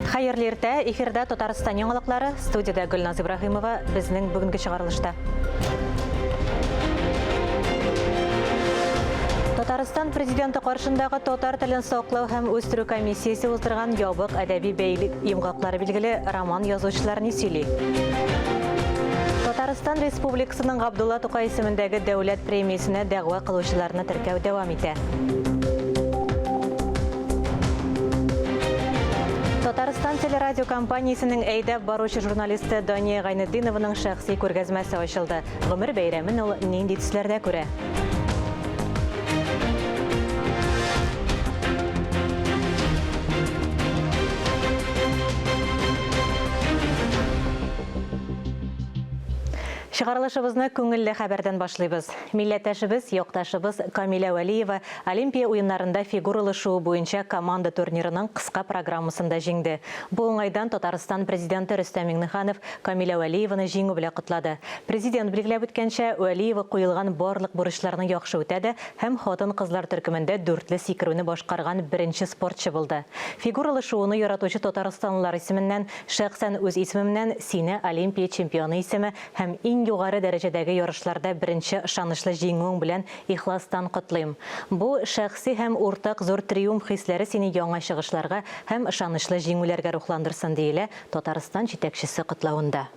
Хайырлы иртә, эфирда Татарстан яңалыклары, студияда Гөлназ Ибрахимова, безнең бүгенге чыгарылышта. Татарстан президенты каршындагы татар телен саклау һәм үстерү комиссиясе уздырган ябык әдәби бәйлек йомгаклары билгеле роман язучыларын сөйли. Татарстан Республикасының Габдулла Тукай исемендәге дәүләт премиясенә дәгъва кылучыларны теркәү дәвам итә. Татарстан телерадио компаниясының әйдәп баручы журналисты Дания Гайнетдинованың шәхси күргәзмәсе ачылды. Гомер бәйрәмен ул нинди төсләрдә күрә? Чыгарылышыбызны күңелле хәбәрдән башлыйбыз. Милләттәшебез, якташыбыз Камила Вәлиева Олимпия уеннарында фигуралы шоу буенча команда турнирының кыска программасында җиңде. Бу уңайдан Татарстан президенты Рөстәм Миңнеханов Камила Вәлиеваны җиңү белән котлады. Президент билгеләп үткәнчә, Вәлиева куелган барлык бурычларны яхшы үтәде һәм хатын-кызлар төркемендә дүртле сикерүне башкарган беренче спортчы булды. Фигуралы шоуны яратучы татарстанлылар исеменнән, шәхсән үз исемемнән сине Олимпия чемпионы исеме һәм иң югары дәрәҗәдәге ярышларда беренче ышанычлы җиңүең белән ихластан котлыйм. Бу шәхси һәм уртак зур триумф хисләре сине яңа чыгышларга һәм ышанычлы җиңүләргә рухландырсын диелә Татарстан җитәкчесе котлавында.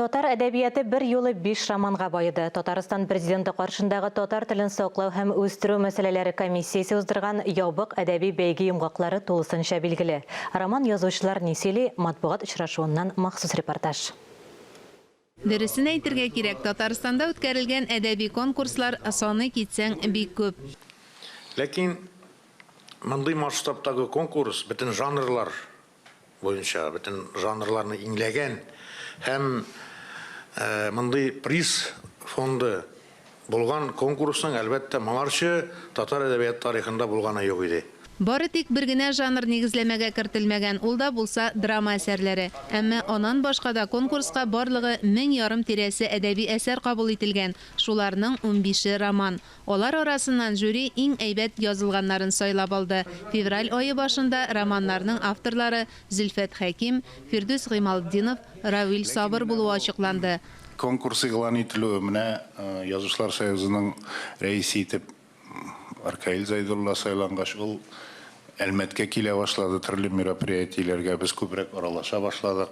Татар әдәбияты бер юлы 5 романга байыды. Татарстан президенты каршындагы татар телен саклау һәм үстерү мәсьәләләре комиссиясе уздырган ябык әдәби бәйге йомгаклары тулысынча билгеле. Роман язучылар нисели матбугат очрашуыннан махсус репортаж. Дөресен әйтергә кирәк, Татарстанда үткәрелгән әдәби конкурслар саны китсәң бик күп. Ләкин мондый масштабтагы конкурс бөтен жанрлар буенча, бөтен жанрларны иңләгән һәм мондый приз фонды булган конкурсның әлбәттә моңарчы татар әдәбият тарихында булганы юк иде. Бары тик бер генә жанр нигезләмәгә кертелмәгән, ул да булса драма әсәрләре. Әмма аннан башка да конкурска барлыгы 1000 ярым тирәсе әдәби әсәр кабул ителгән. Шуларның 15-е роман. Алар арасыннан жюри иң әйбәт язылганнарын сайлап алды. Февраль айы башында романнарның авторлары Зөлфәт Хәким, Фирдүс Гыймалдинов, Равил Сабыр булуы ачыкланды. Конкурс игълан ителүе менә Язучылар союзының рәисе итеп Аркаил Зайдулла сайлангач, ул Әлмәткә килә башлады, төрле мероприятиеләргә без күбрәк аралаша башладык.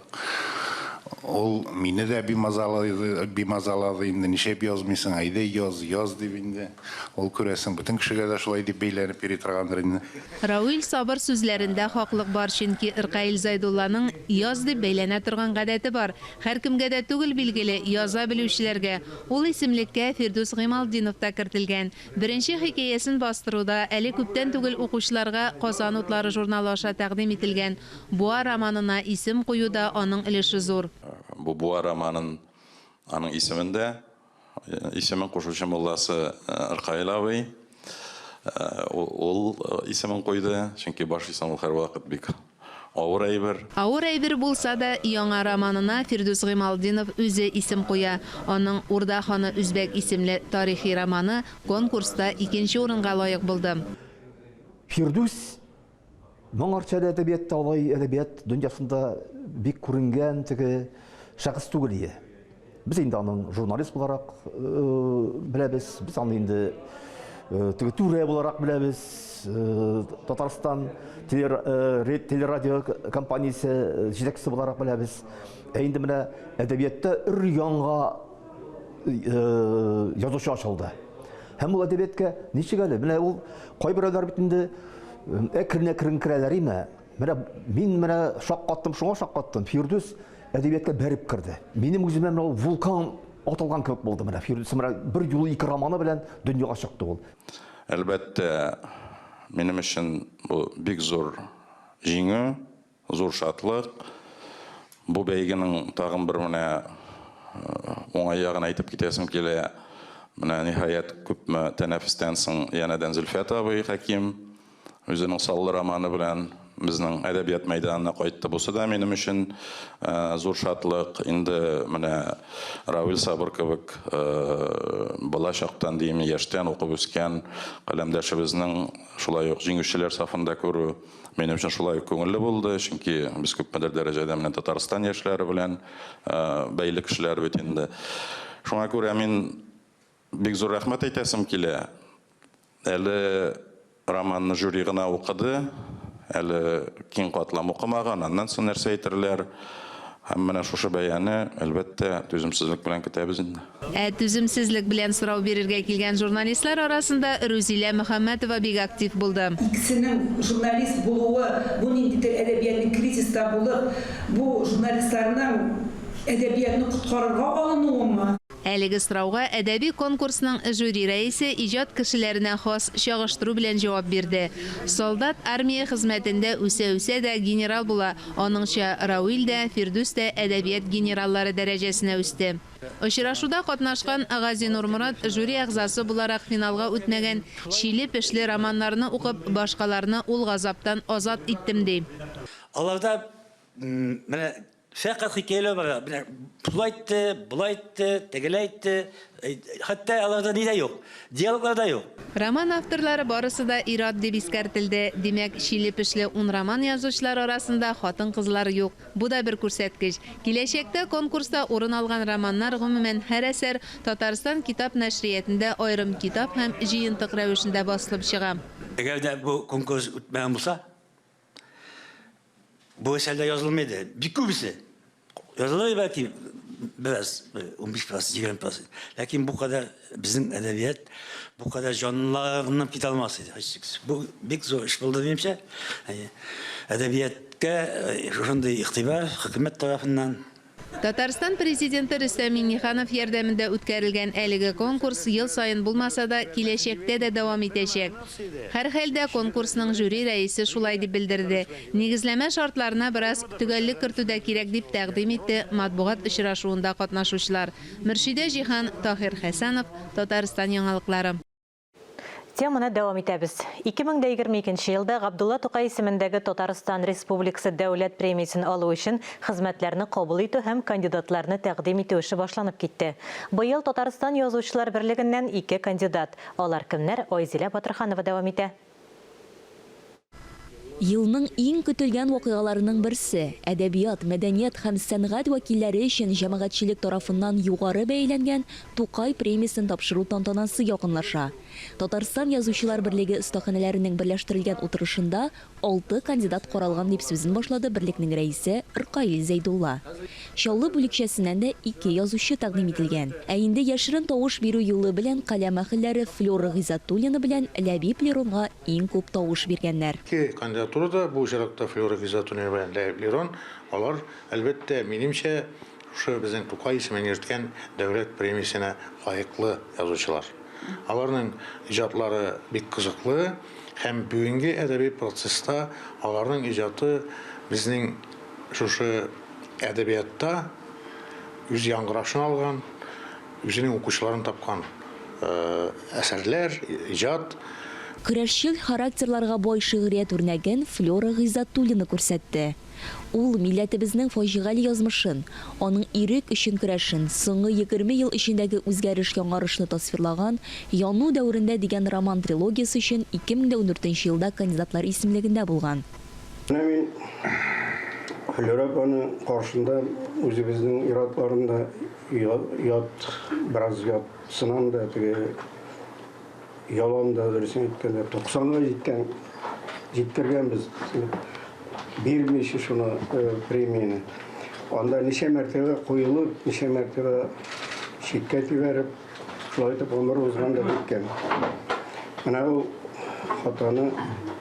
Ул мине дә бимазалады, инде нишәп язмыйсың, әйдә яз дип инде. Ул күрәсең, бөтен кешегә дә шулай дип бәйләнеп йөри торгандыр инде. Равил Сабыр сүзләрендә хаклык бар, чөнки Аркаил Зайдулланың яз дип бәйләнә торган гадәте бар. Һәр кемгә дә түгел билгеле, яза белүчеләргә. Ул исемлеккә Фирдүс Гыймалдинов та кертелгән. Беренче хикәясен бастыруда әле күптән түгел укучыларга Казан утлары журналы аша тәкъдим ителгән Буа романына исем куюда аның өлеше зур. Bu Буа романын аның исемендә исемен кушучы мулласы Аркаил абый ул исемен куйды, чөнки башлыйсың ул һәрвакыт бик авыр әйбер. Авыр әйбер булса да, яңа романына Фирдүс Гыймалдинов үзе исем куя. Аның Урда ханы үзбәк исемле тарихи романы конкурста 2нче урынга лаек булды. Фирдүс моңарча әдәбиятта алай әдәбият дөньясында бик күренгән теге шәхес түгел иде. Без инде аның журналист буларак беләбез, без аны инде теге түрә буларак беләбез. Татарстан телерадио компаниясе җитәкчесе буларак беләбез. Инде менә әдәбиятта өр-яңа язучы ачылды. Һәм ул әдәбиятка ничек әле? Менә ул кайберләр бит инде әкрен керәләр име? Мин шаккаттым, шуңа шаккаттым. Фирдүс әдәбиятка бәреп керде. Минем үземә ул вулкан атылган кебек булды. Менә Фирдүс бер юлы 2 романы белән дөньяга чыкты ул. Әлбәттә, минем өчен бу бик зур җиңү, зур шатлык. Бу бәйгенең тагын бер менә уңай ягын әйтеп китәсем килә. Менә ниһаять күпме тәнәфестән соң янәдән Зөлфәт абый Хәким үзенең саллы романы белән bizning adabiyot maydonuna qaytdi bo'lsa da menim uchun zo'r shodlik. Endi mana Ravil Sabir kebek bola chaqdan deymi yoshdan o'qib o'sgan qalamdoshimizning shulay uq jinguvchilar safında ko'ru menim uchun shulay ko'ngilli bo'ldi. Chunki biz ko'pdir darajada mana Tatariston yoshlari bilan baylik kishilar bit endi. Shunga ko'ra men bek zo'r rahmat aytasim kela. Әлі романны жюри гына оқыды, әлі кең қатлам оқымаған, аннан соң нәрсе әйтерләр. Һәм менә шушы бәяне әлбәттә түземсезлек белән көтәбез инде. Түземсезлек белән сорау бирергә килгән журналистлар арасында Рузилә Мөхәммәтова бик актив булды. İkisinin jurnalist bulуы, bu nindидер әдәбиятның кризиста булып, bu журналистларның әдәбиятны куткарырга алынуымы? Әлеге сорауга әдәби конкурсның жюри рәисе иҗат кешеләренә хас чагыштыру белән җавап бирде. Солдат армия хезмәтендә үсә дә генерал була. Аныңча Рауил дә, Фирдүс тә әдәбият генераллары дәрәҗәсенә үсте. Очрашуда катнашкан Гази Нурмурат жюри әгъзасы буларак финалга үтмәгән Чиле-Пешле романнарны укып, башкаларны ул газаптан азат иттем ди. Аларда менә фәкать хикәяләр бар. Булайтты, тегеләйтте, хәтта аларда ни дә юк. Диалоглар да юк. Роман авторлары барысы да ират дип искәртелде. Димәк, Чиле-Пешле 10 роман язучылар арасында хатын-кызлар юк. Бу да бер күрсәткеч. Киләчәктә конкурста урын алган романнар гомумән һәр әсәр Татарстан китап нәшриятендә аерым китап һәм җыентык рәвешендә басылып чыга. Әгәр дә бу конкурс үтмәгән булса, bu eserde yazılmaydı. Bir kübüsü. Yazılır belki biraz 15%, 20%. Lakin bu kadar bizim edebiyat bu kadar canlılarından fit almasıydı. Bu bir zor iş buldu benimce. Yani edebiyatta şunda iktibar hükümet tarafından. Татарстан президенты Рөстәм Миңнеханов ярдәмендә үткәрелгән әлеге конкурс ел сайын булмаса да киләчәктә дә дәвам итәчәк. Һәр хәлдә конкурсның жюри рәисе шулай дип белдерде. Нигезләмә шартларына бераз төгәллек кертүдә кирәк дип тәкъдим итте матбугат очрашуында катнашучылар. Мөршидә Җиһан, Таһир Хәсәнов, Татарстан яңалыклары. Теманы дәвам итәбез. 2022 елда Габдулла Тукай исемендәге Татарстан Республикасы дәүләт премиясын алу өчен хезмәтләрне кабул итү һәм кандидатларны тәкъдим итү эше башланып китте. Быел Татарстан язучылар берлегеннән 2 кандидат. Алар кемнәр? Айзилә Батырханова дәвам итә. Елның иң көтелгән вакыйгаларының берсе – әдәбият, мәдәният һәм сәнгать вәкилләре өчен җәмәгатьчелек тарафыннан югары бәяләнгән Тукай премиясын тапшыру тантанасы якынлаша. Татарстан язучылар берлеге остаханәләренең берләштерелгән утырышында 6 кандидат каралган дип сүзен башлады берлекнең рәисе Ркаил Зәйдулла. Чаллы бүлекчәсеннән дә 2 язучы тәкъдим ителгән. Ә инде яшерен тавыш бирү юлы белән каләм әһелләре Флора Гыйзатуллина белән Ләбиб Леронга иң күп тавыш биргәннәр. Турда bu şarkıda Flora Gizatuniye bilen Liron, onlar elbette minimçe şu bizim Tukay ismini yürütken devlet premiyasına layıklı yazıcılar. Onların icatları bir kızıklı, hem bugünkü edebi proseste onların icatı bizim şu edebiyatta yüz yankıraşını algan, yüzünün okuşlarını tapkan eserler, icat. Көрәшчел характерларга бай шигърият үрнәген Флора Гыйзатуллина күрсәтте. Ул милләтебезнең фаҗигале язмышын, аның ирек өчен көрәшен, соңгы 20 ел эчендәге үзгәреш яңарышны тасвирлаган «Яну дәврендә» дигән роман трилогиясе өчен 2014 елда кандидатлар исемлегендә булган. Мин Флораны каршында үзебезнең иратларында ят бераз ят сынамда теге Яланда дөресен әйткәндә 90-га җиткергән без бирмичә шуны премияны. Анда ничә мәртәбә куелып, ничә мәртәбә читкә тибәреп, шулай итеп гомер узган да биткән. Менә ул хатаны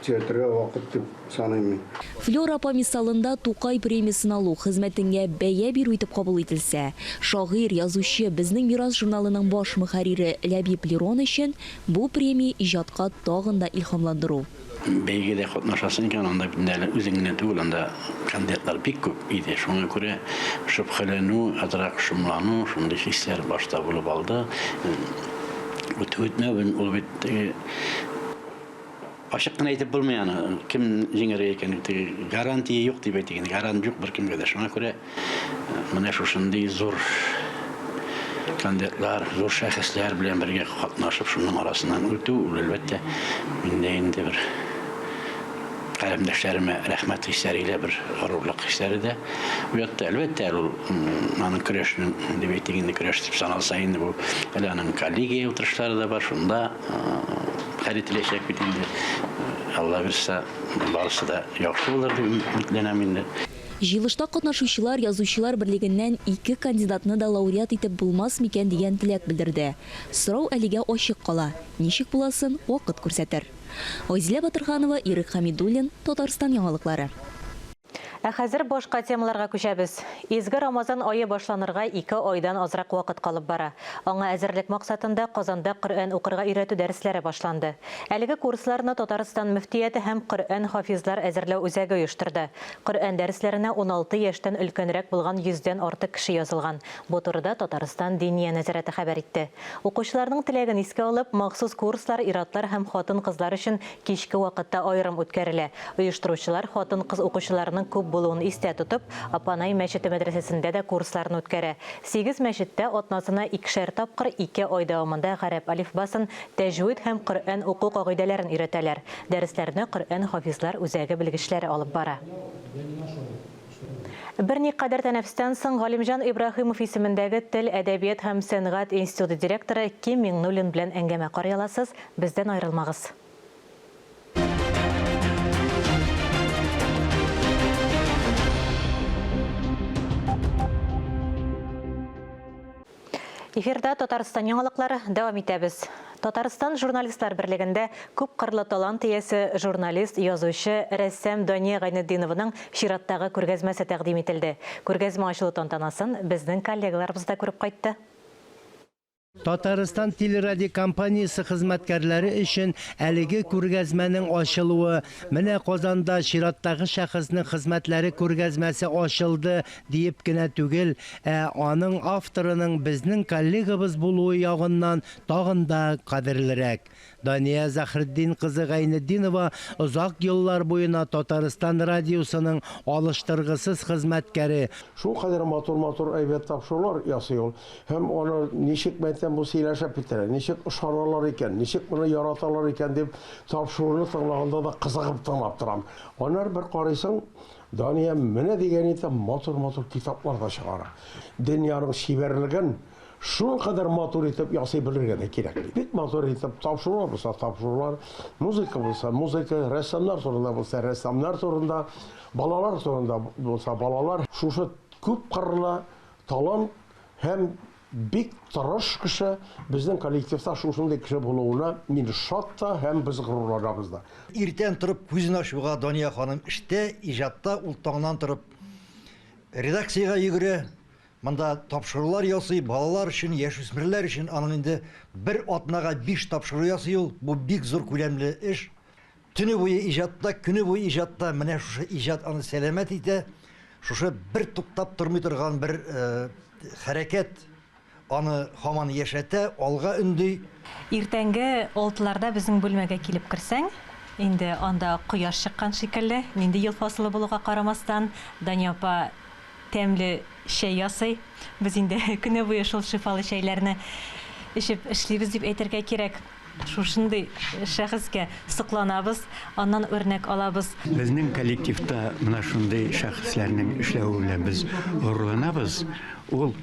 театрга вакыт дип саныйм. Флора апа мисалында Тукай премиясын алу хезмәтеңә бәя бирү итеп кабул ителсә, шагыйрь, язучы, безнең мирас журналының баш мөхәррире Ләбиб Лерон өчен бу премия иҗатка тагын да илһамландыру. Бәйгедә катнашасың икән, анда бинде үзеңне түгел, анда кандидатлар бик күп иде. Шуңа күрә шөбһәләнү, адрак шумлану, шундый хисләр башта булып алды. Үтмәвен ул бит Ашык кына әйтеп булмый аны. Кем җиңер икән, гарантия юк дип әйтегән. Гарантия юк беркемгә дә. Шуңа күрә менә шушындый зур кандидатлар, зур шәхесләр белән бергә катнашып, шуның арасыннан үтү, әлбәттә, миндә инде бер каләмдәшләремә рәхмәт хисләренә бер горурлык хисләре дә уятты. Әлбәттә, ул аның көрәшнең дип әйтегәндә көрәш дип саналса инде бу әле аның коллегия утырышлары да бар, шунда хәл ителәчәк бит инде. Алла бирсә, барысы да яхшы булыр дип үмитләнәм инде. Җыелышта катнашучылар язучылар берлегеннән 2 кандидатны да лауреат итеп булмас микән дигән теләк белдерде. Сорау әлегә ачык кала. Ничек буласын вакыт күрсәтер. Айзилә Батырханова, Ирек Хамидуллин, Татарстан яңалыклары. Ә хәзер башка темаларга күчәбез. Изге Рамазан айы башланырга 2 айдан азрак вакыт калып бара. Аңа әзерлек максатында Казанда Коръән укырга өйрәтү дәресләре башланды. Әлеге курсларны Татарстан мөфтияте һәм Коръән хафизлар әзерләү үзәге оештырды. Коръән дәресләренә 16 яшьтән өлкәнрәк булган 100дән артык кеше язылган. Бу турыда Татарстан Диния нәзарәте хәбәр итте. Укучыларның теләген искә алып, махсус курслар ир-атлар һәм хатын-кызлар өчен кичке вакытта аерым үткәрелә. Оештыручылар хатын-кыз укучыларның күп булуын истә тотып, Апанай мәчете мәдрәсәсендә дә курсларны үткәрә. 8 мәчеттә атнасына 2 тапкыр 2 ай дәвамында гарәп алифбасын, тәҗвид һәм Коръән уку кагыйдәләрен өйрәтәләр. Дәресләрне Коръән хафизлар үзәге белгечләре алып бара. Берникадәр тәнәфестән соң Галимҗан Ибраһимов исемендәге Тел, әдәбият һәм сәнгать институты директоры Ким Миңнуллин белән әңгәмә карыяласыз. Бездән аерылмагыз. Эфирда Татарстан яңалыклары дәвам итәбез. Татарстан журналистлар берлегендә күп кырлы талант иясе журналист, язучы, рәссам Дания Гайнетдинованың чираттагы күргәзмәсе тәкъдим ителде. Күргәзмә ачылу тантанасын безнең коллегаларыбыз да күреп кайтты. Татарстан телерадио компаниясы хезмәткәрләре өчен әлеге күргәзмәнең ачылуы, менә Казанда чираттагы шәхеснең хезмәтләре күргәзмәсе ачылды диеп кенә түгел, аның авторының безнең коллегабыз булуы ягыннан тагын да кадерлерәк. Дания Захретдин кызы Гайнетдинова озак еллар буена Татарстан радиосының алыштыргысыз хезмәткәре. Шул кадәр матур әйбәт тапшырулар ясый ул. Һәм аны ничек бу сөйләшеп бетерә, ничек ышаналар икән, ничек моны яраталар икән дип тапшыруны тыңлаганда да кызыгып тыңлап торам. Аннар бер карыйсың, Дания менә дигән итеп матур китаплар да чыгара. Дөньяның шибәрлеген шул кадәр матур итеп ясый белергә дә кирәк. Бик матур итеп тапшырулар булса тапшырулар, музыка булса музыка, рәссамнар турында булса рәссамнар турында, балалар турында булса балалар. Шушы күп кырлы талант һәм бик тырыш кеше безнең коллективта шушындый кеше булуына мин шат та һәм без горурланабыз да. Иртән торып күзен ачуга Дания ханым эштә, иҗатта ул таңнан торып редакциягә йөгерә. Монда тапшырулар ясый, балалар өчен, яшүсмерләр өчен аның инде бер атнага 5 тапшыру ясый ул. Бу бик зур күләмле эш. Төне буе иҗатта, көне буе иҗатта, менә шушы иҗат аны сәламәт итә. Шушы бер туктап тормый торган бер хәрәкәт аны һаман яшәтә, алга өнди. Иртәнге 6-ларда безнең бүлмәгә килеп керсәң, инде анда кояш чыккан шикелле, нинди ел фасылы булуга карамастан, Дания апа тәмле чәй ясый. Без инде көне буе шул шифалы чәйләрне эчеп эшлибез дип әйтергә кирәк. Шушындый шәхескә сокланабыз, аннан үрнәк алабыз. Безнең коллективта менә шундый шәхесләрнең эшләве белән без горурланабыз. Ул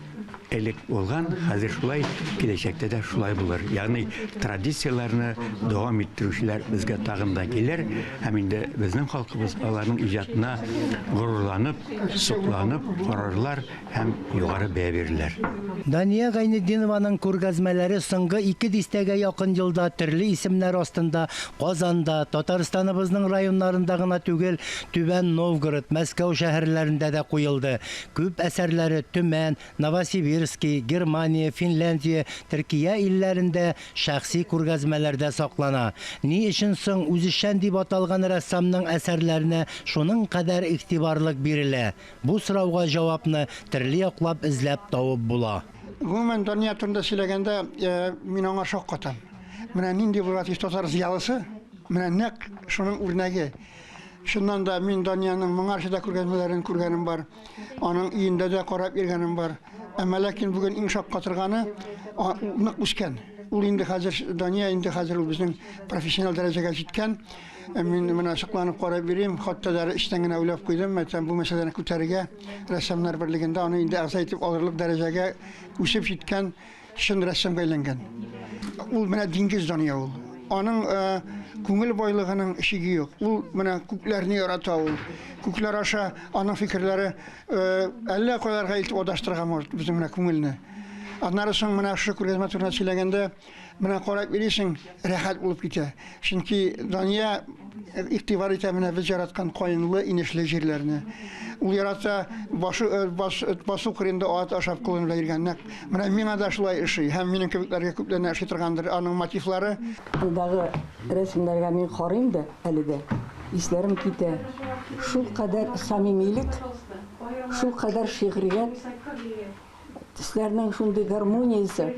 элек булган, хәзер шулай, киләчәктә дә шулай булыр. Ягъни традицияларны дәвам иттерүчеләр безгә тагын да килер, һәм инде безнең халкыбыз аларның иҗатына горурланып, сокланып карарлар һәм югары бәя бирерләр. Дания Гайнетдинованың күргәзмәләре соңгы 2 дистәгә якын елда төрле исемнәр астында Казанда, Татарстаныбызның районнарында гына түгел, Түбән Новгород, Мәскәү шәһәрләрендә дә куелды. Күп әсәрләре Төмән, Новосибирск, Германия, Финляндия, Төркия илләрендә шәхси күргәзмәләрдә саклана. Ни өчен соң үзешчән дип аталган рәссамның әсәрләренә шуның кадәр игътибарлык бирелә? Бу сорауга җавапны төрле яклап эзләп табып була. Гомумән Дания турында сөйләгәндә, мин аңа шаккатам. Менә нинди булат татар зыялысы, Менә нәкъ шуның үрнәге. Шуннан да мин Данияның моңарчыда күргәннәрен күргәнем бар. Аның өендә дә карап йөргәнем бар. Әмма ләкин бүген иң шакка торганы нык үскән. Ул инде хәзер Дания инде хәзер ул безнең профессиональ дәрәҗәгә җиткән. Мин менә шакланып карап йөрим, хатта да эштән генә уйлап куйдым, мәсәлән, бу мәсьәләне күтәрергә рәссамнар берлегендә аны инде азайтып алырлык дәрәҗәгә үсеп җиткән шын рәссамга әйләнгән. Ул менә диңгез Дания ул. Аның күңел байлыгының шиге юк. Ул менә күкләрне ярата ул. Күкләр аша аның фикерләре әллә кайларга илтеп адаштырган безнең менә күңелне. Аннары соң менә шу күргәзмә турында сөйләгәндә менә карап йөрисең, рәхәт булып китә. Чөнки Дания игътибар итә менә без яраткан каенлы, инешле җирләрне. Ул ярата басу кырында ат ашап кылын белән йөргән. Менә миңа да шулай эши, һәм минем кебекләргә күпләрне эши торгандыр. Аның мотивлары Бундагы рәсемнәргә мин карыйм да әле дә. Исләрем китә. Шул кадәр самимилек, шул кадәр шигърият, төсләрнең шундый гармониясе.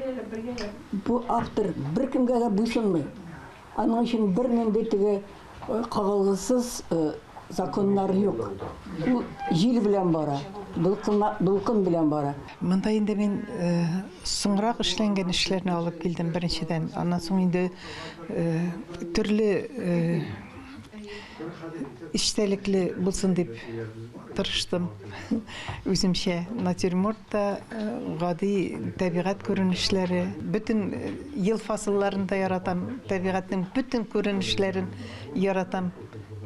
Бу автор беркемгә дә буйсынмый. Аның өчен бернинди теге кагылгысыз законнар юк. Ул җил белән бара, дулкын белән бара. Монда инде мин соңрак эшләнгән эшләрне алып килдем беренчедән. Аннан соң инде төрле эчтәлекле булсын дип тырыштым. Үземчә натюрмортта гади табигать күренешләре, бөтен ел фасылларында яратам, табигатьнең бөтен күренешләрен яратам.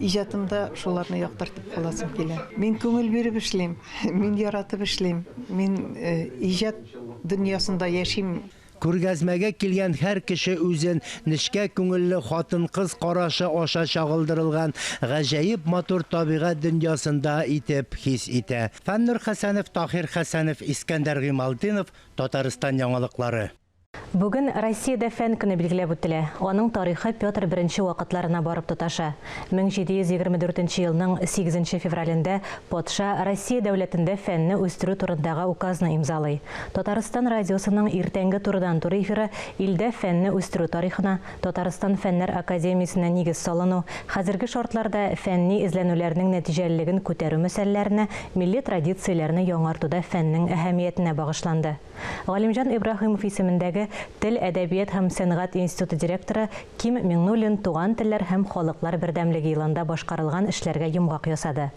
Иҗатымда шуларны яктыртып каласым килә. Мин күңел биреп эшлим, мин яратып эшлим, мин иҗат дөньясында яшим. Күргәзмәгә килгән һәр кеше үзен нечкә күңелле хатын-кыз карашы аша чагылдырылган гаҗәеп матур табигать дөньясында итеп хис итә. Фәннур Хәсәнов, Тахир Хәсәнов, Искәндәр Гыймалтдинов, Татарстан яңалыклары. Бүген Россиядә фән көне билгеләп үтелә. Аның тарихы Петр I вакытларына барып тоташа. 1724 елның 8 февралендә патша Россия дәүләтендә фәнне үстерү турындагы указны имзалый. Татарстан радиосының иртәнге турыдан тур эфиры илдә фәнне үстерү тарихына, Татарстан фәннәр академиясенә нигез салыну, хәзерге шартларда фәнни эзләнүләрнең нәтиҗәлелеген күтәрү мәсьәләләренә, милли традицияләрне яңартуда фәннең әһәмиятенә багышланды. Галимҗан Ибраһимов исемендәге Тел, әдәбият һәм сәнгать институты директоры Ким Миңнуллин туган телләр һәм халыклар бердәмлеге елында башкарылган эшләргә йомгак ясады.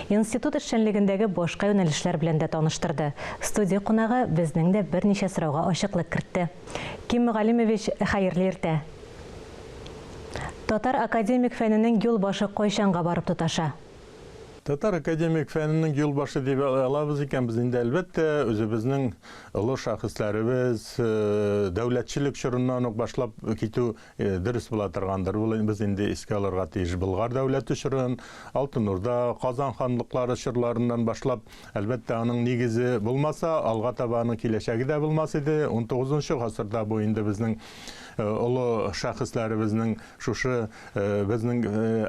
Институт эшчәнлегендәге башка юнәлешләр белән дә таныштырды. Студия кунагы безнең дә берничә сорауга ачыклык кертте. Ким Галимович, хәерле иртә. Татар академик фәненең юл башы кайчанга барып тоташа? Татар академик фәненең юлбашы дип алабыз икән, без инде әлбәттә үзебезнең олы шәхесләребез дәүләтчелек чорыннан ук башлап китү дөрес була торгандыр. Без инде искә алырга тиеш Болгар дәүләте чорын, Алтын Урда, Казан ханлыклары чорларыннан башлап, әлбәттә аның нигезе булмаса, алга таба аның киләчәге дә булмас иде. 19 гасырда бу инде безнең олы шәхесләребезнең шушы безнең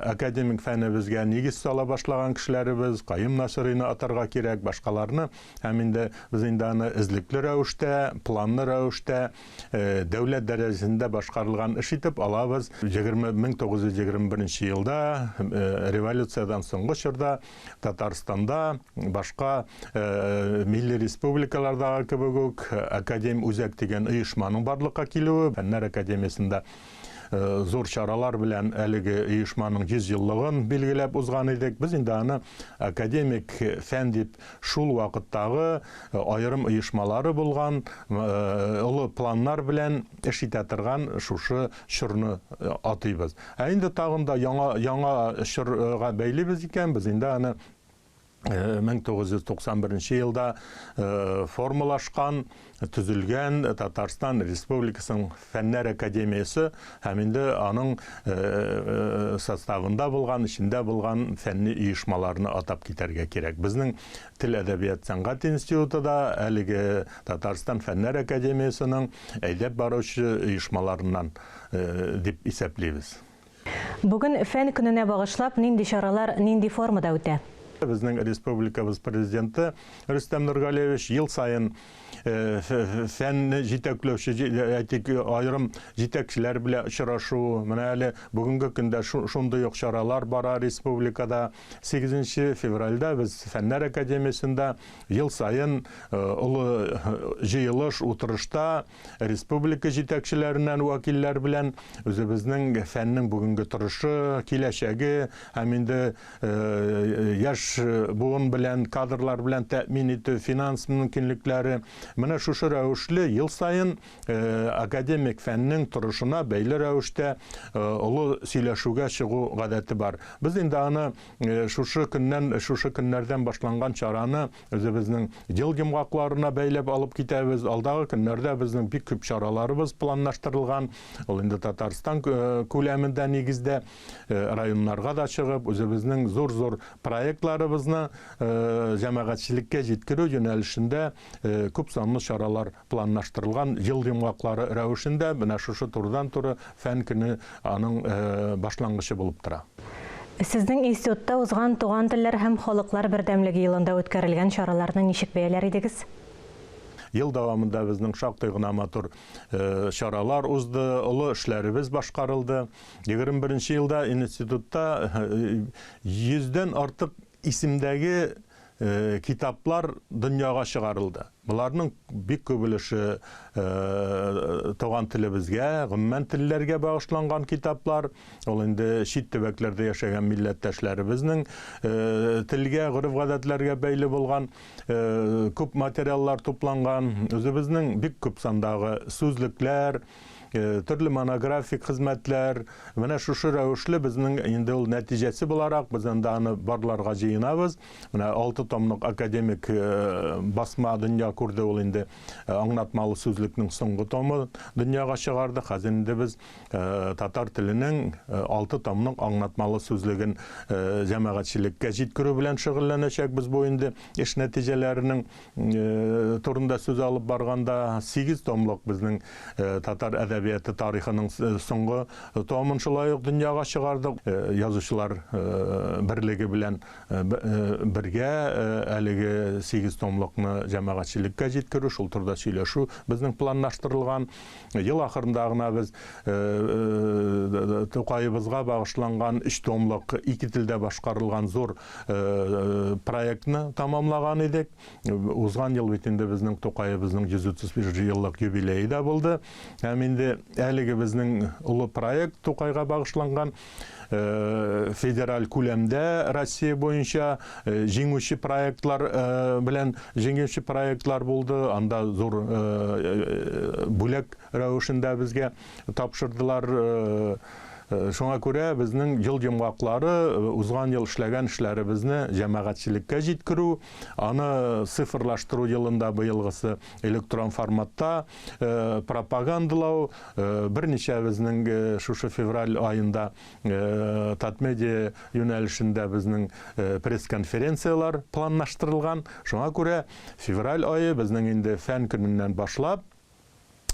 академик фәнебезгә нигез сала башлаган кешеләребез, Кайым Насырыйны атарга кирәк, башкаларны, һәм инде без инде аны эзлекле рәвештә, планлы рәвештә дәүләт дәрәҗәсендә башкарылган эш итеп алабыз. 1921 елда революциядан соңгы чорда Татарстанда башка милли республикалардагы кебек үк академ үзәк дигән оешманың барлыкка килүе, фәннәр академиясендә зур чаралар белән әлеге оешманың 100 еллыгын билгеләп узган идек. Без инде аны академик фән дип шул вакыттагы аерым оешмалары булган, олы планнар белән эш итә торган шушы чорны атыйбыз. Инде тагын да яңа чорга бәйлибез икән, без инде аны 1991 елда формалашкан, төзелгән Татарстан Республикасының Фәннәр академиясе һәм инде аның составында булган, içinde булган фәнни оешмаларны атап китәргә кирәк. Безнең Тел, әдәбият, сәнгать институты да әлеге Татарстан Фәннәр академиясының әйдәп баручы оешмаларыннан дип исәплибез. Бүген фән көненә багышлап нинди чаралар, нинди формада үтә? Біздің республикабыз президенті Рүстем Нұрғалиевич ел сайын фән жетеклеуші айрым жетекшілер біле ұшырашу, мына әлі бүгінгі күнде шундай шаралар бара республикада. 8 февральда біз Фәннәр академиясында ел сайын ұлы жиылыш отырышта республика жетекшілерінен уәкиллер білен өзіміздің фәннің бүгінгі тұрышы, келешегі, әменді яш буын білен, кадрлар білен тәмин ету, финанс мүмкінліктері. Мына шушы рәуішлі ел сайын академик фәннің тұрышына бәйлі рәуіште ұлы сөйләшуге шығу ғадәті бар. Біз енді аны шушы күннерден башланған чараны өзіміздің ел гемғақларына бәйлеп алып кетеміз. Алдағы күннерде біздің бик көп чараларыбыз планлаштырылған. Ол енді Татарстан көлемінде негізде районларға да шығып, өзіміздің зор проектларыбызны жәмәғатшілікке жеткіру жөнелішінде көп санлы шаралар планлаштырылған. Ел демғақлары рәуішінде мына шушы турдан туры фән күні аның башлангычы болып тұра. Сіздің институтта узган туган телләр һәм халыклар бердәмлеге елында үткәрелгән чараларны ничек бәяләр идегез? Ел давамында біздің шактый гына матур шаралар узды, олы эшләребез башкарылды. 21 елда институтта 100-дән артык исемдәге китаплар дөньяга чыгарылды. Бұларның бик көбіліші туган телебезгә, гомумән телләргә багышланган китаплар. Ол инде чит төбәкләрдә яшәгән милләттәшләребезнең телгә, гореф-гадәтләргә бәйле булган күп материаллар тупланган. Үзебезнең бик күп сандагы сүзлекләр, төрле монографик хезмәтләр, менә шушы рәвешле безнең инде ул нәтиҗәсе буларак без анда аны барларга җыенабыз. Менә 6 томлык академик басма дөнья күрде, ул инде аңлатмалы сүзлекнең соңгы томы дөньяга чыгарды. Хәзер инде без татар теленең 6 томлык аңлатмалы сүзлеген җәмәгатьчелеккә җиткерү белән шөгыльләнәчәкбез. Бу инде эш нәтиҗәләренең турында сүз алып барганда 8 томлык безнең татар әдәбияты тарихының соңгы томын шулай ук дөньяга чыгардык. Язучылар берлеге белән бергә әлеге 8 томлыкны җәмәгатьчелеккә җиткерү, шул турда сөйләшү безнең планлаштырылган. Ел ахырында гына без Тукайыбызга багышланган 3 томлык 2 телдә башкарылган зур проектны тамамлаган идек. Узган ел бит инде безнең Тукайыбызның 131 еллык юбилейы да булды. Һәм инде әлеге безнең улы проект Тукайга багышланган федераль күләмдә Россия буенча җиңүче проектлар белән җиңүче проектлар булды. Анда зур бүләк рәвешендә безгә тапшырдылар. Шуңа күрә безнең ел җәмгыятьләре узган ел эшләгән эшләребезне җәмәгатьчелеккә җиткерү, аны цифрлаштыру елында быелгысы электрон форматта пропагандалау, берничә безнең шушы февраль айында Татмедиа юнәлешендә безнең пресс-конференциялар планлаштырылган. Шуңа күрә февраль айы безнең инде фән көненнән башлап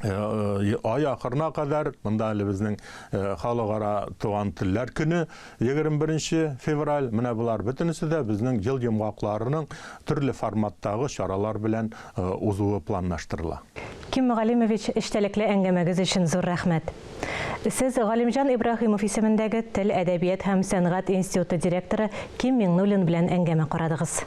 ай ахырына кадәр монда әле безнең халыкара туган телләр көне 21 февраль. Менә булар бөтенесе дә безнең ел җәмгыятьләренең төрле форматтагы чаралар белән узуы планлаштырыла. Ким Галимович, эштәлекле әңгәмәгез өчен зур рәхмәт. Сез Галимҗан Ибраһимов исемендәге Тел, әдәбият һәм сәнгать институты директоры Ким Миңнуллин белән әңгәмә карадыгыз.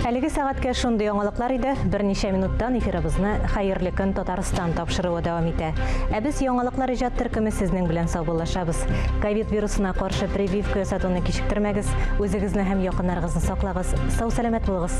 Әлеге сәгатькә шундый яңалыклар иде. Берничә минуттан эфирыбызны Хәерле көн Татарстан тапшыруы дәвам итә. Ә без яңалыклар иҗат төркеме сезнең белән саубуллашабыз. Ковид вирусына каршы прививка ясатуны кичектермәгез, үзегезне һәм якыннарыгызны саклагыз. Сау-сәламәт булыгыз.